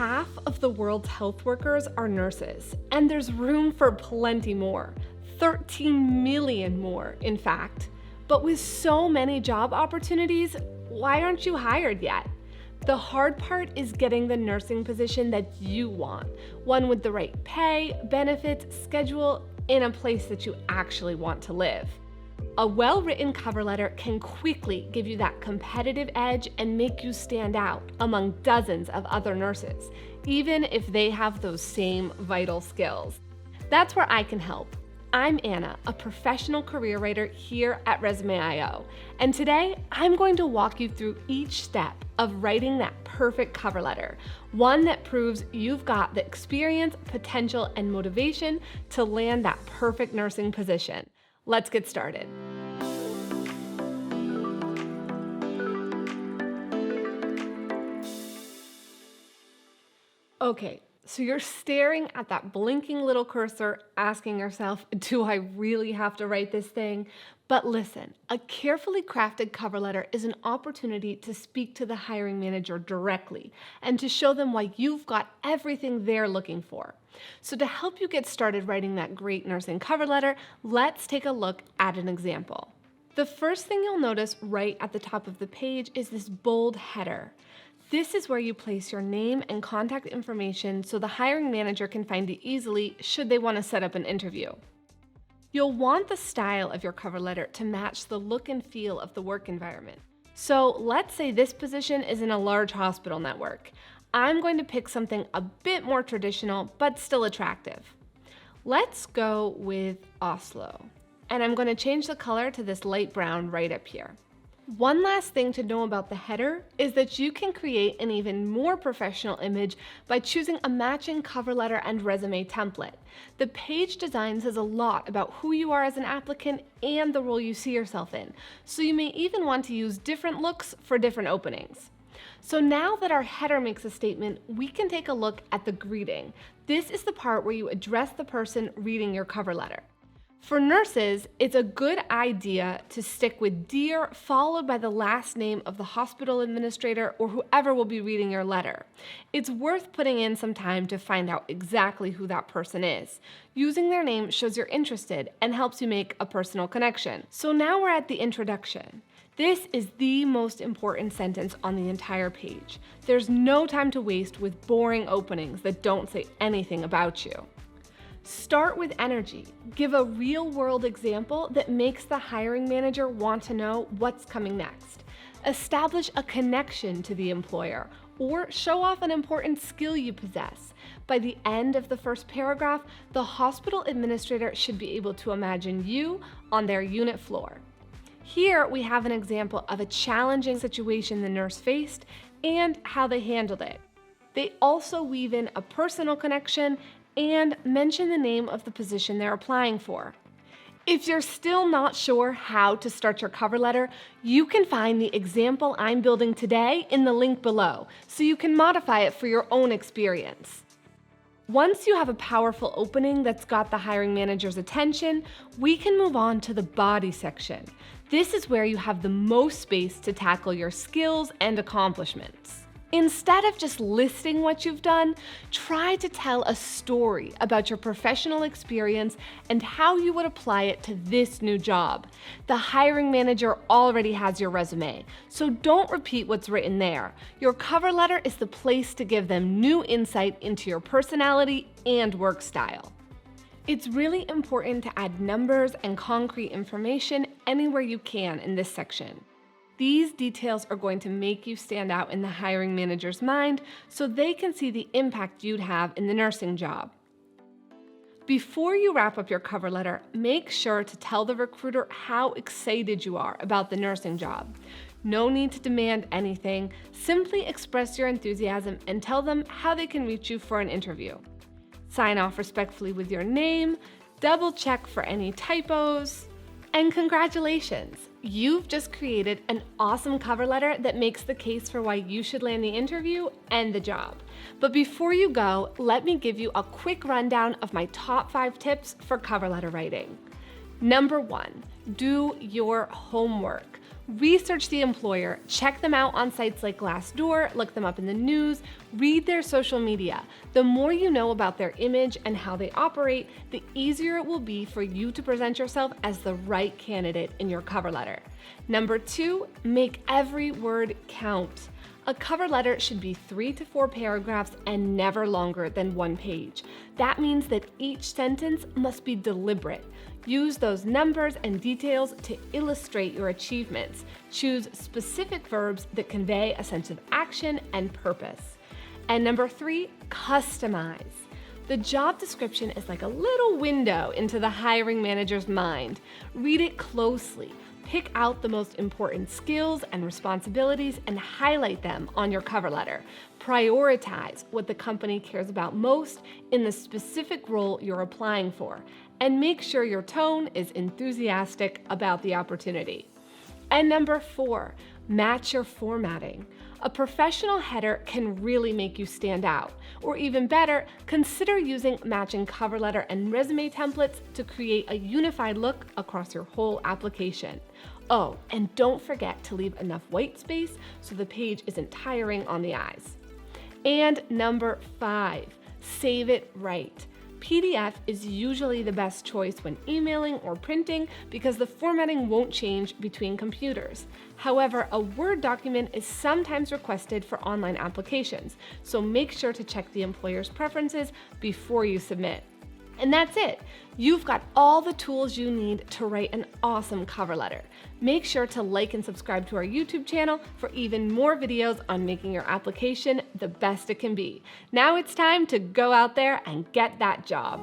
half of the world's health workers are nurses, and there's room for plenty more. 13 million more, in fact. But with so many job opportunities, why aren't you hired yet? The hard part is getting the nursing position that you want, one with the right pay, benefits, schedule, in a place that you actually want to live. A well-written cover letter can quickly give you that competitive edge and make you stand out among dozens of other nurses, even if they have those same vital skills. That's where I can help. I'm Anna, a professional career writer here at Resume.io, and today I'm going to walk you through each step of writing that perfect cover letter, one that proves you've got the experience, potential, and motivation to land that perfect nursing position. Let's get started. Okay, so you're staring at that blinking little cursor, asking yourself, do I really have to write this thing? But listen, a carefully crafted cover letter is an opportunity to speak to the hiring manager directly and to show them why you've got everything they're looking for. So to help you get started writing that great nursing cover letter, let's take a look at an example. The first thing you'll notice right at the top of the page is this bold header. This is where you place your name and contact information so the hiring manager can find it easily should they want to set up an interview. You'll want the style of your cover letter to match the look and feel of the work environment. So let's say this position is in a large hospital network. I'm going to pick something a bit more traditional, but still attractive. Let's go with Oslo, and I'm going to change the color to this light brown right up here. One last thing to know about the header is that you can create an even more professional image by choosing a matching cover letter and resume template. The page design says a lot about who you are as an applicant and the role you see yourself in, so you may even want to use different looks for different openings. So now that our header makes a statement, we can take a look at the greeting. This is the part where you address the person reading your cover letter. For nurses, it's a good idea to stick with "Dear" followed by the last name of the hospital administrator or whoever will be reading your letter. It's worth putting in some time to find out exactly who that person is. Using their name shows you're interested and helps you make a personal connection. So now we're at the introduction. This is the most important sentence on the entire page. There's no time to waste with boring openings that don't say anything about you. Start with energy. Give a real-world example that makes the hiring manager want to know what's coming next. Establish a connection to the employer or show off an important skill you possess. By the end of the first paragraph, the hospital administrator should be able to imagine you on their unit floor. Here we have an example of a challenging situation the nurse faced and how they handled it. They also weave in a personal connection and mention the name of the position they're applying for. If you're still not sure how to start your cover letter, you can find the example I'm building today in the link below, so you can modify it for your own experience. Once you have a powerful opening that's got the hiring manager's attention, we can move on to the body section. This is where you have the most space to tackle your skills and accomplishments. Instead of just listing what you've done, try to tell a story about your professional experience and how you would apply it to this new job. The hiring manager already has your resume, so don't repeat what's written there. Your cover letter is the place to give them new insight into your personality and work style. It's really important to add numbers and concrete information anywhere you can in this section. These details are going to make you stand out in the hiring manager's mind so they can see the impact you'd have in the nursing job. Before you wrap up your cover letter, make sure to tell the recruiter how excited you are about the nursing job. No need to demand anything, simply express your enthusiasm and tell them how they can reach you for an interview. Sign off respectfully with your name, double check for any typos, and congratulations! You've just created an awesome cover letter that makes the case for why you should land the interview and the job. But before you go, let me give you a quick rundown of my top 5 tips for cover letter writing. Number 1, do your homework. Research the employer, check them out on sites like Glassdoor, look them up in the news, read their social media. The more you know about their image and how they operate, the easier it will be for you to present yourself as the right candidate in your cover letter. Number 2, make every word count. A cover letter should be 3 to 4 paragraphs and never longer than 1 page. That means that each sentence must be deliberate. Use those numbers and details to illustrate your achievements. Choose specific verbs that convey a sense of action and purpose. And number 3, customize. The job description is like a little window into the hiring manager's mind. Read it closely. Pick out the most important skills and responsibilities and highlight them on your cover letter. Prioritize what the company cares about most in the specific role you're applying for, and make sure your tone is enthusiastic about the opportunity. And number 4, match your formatting. A professional header can really make you stand out. Or even better, consider using matching cover letter and resume templates to create a unified look across your whole application. Oh, and don't forget to leave enough white space so the page isn't tiring on the eyes. And number 5, save it right. PDF is usually the best choice when emailing or printing because the formatting won't change between computers. However, a Word document is sometimes requested for online applications, so make sure to check the employer's preferences before you submit. And that's it. You've got all the tools you need to write an awesome cover letter. Make sure to like and subscribe to our YouTube channel for even more videos on making your application the best it can be. Now it's time to go out there and get that job.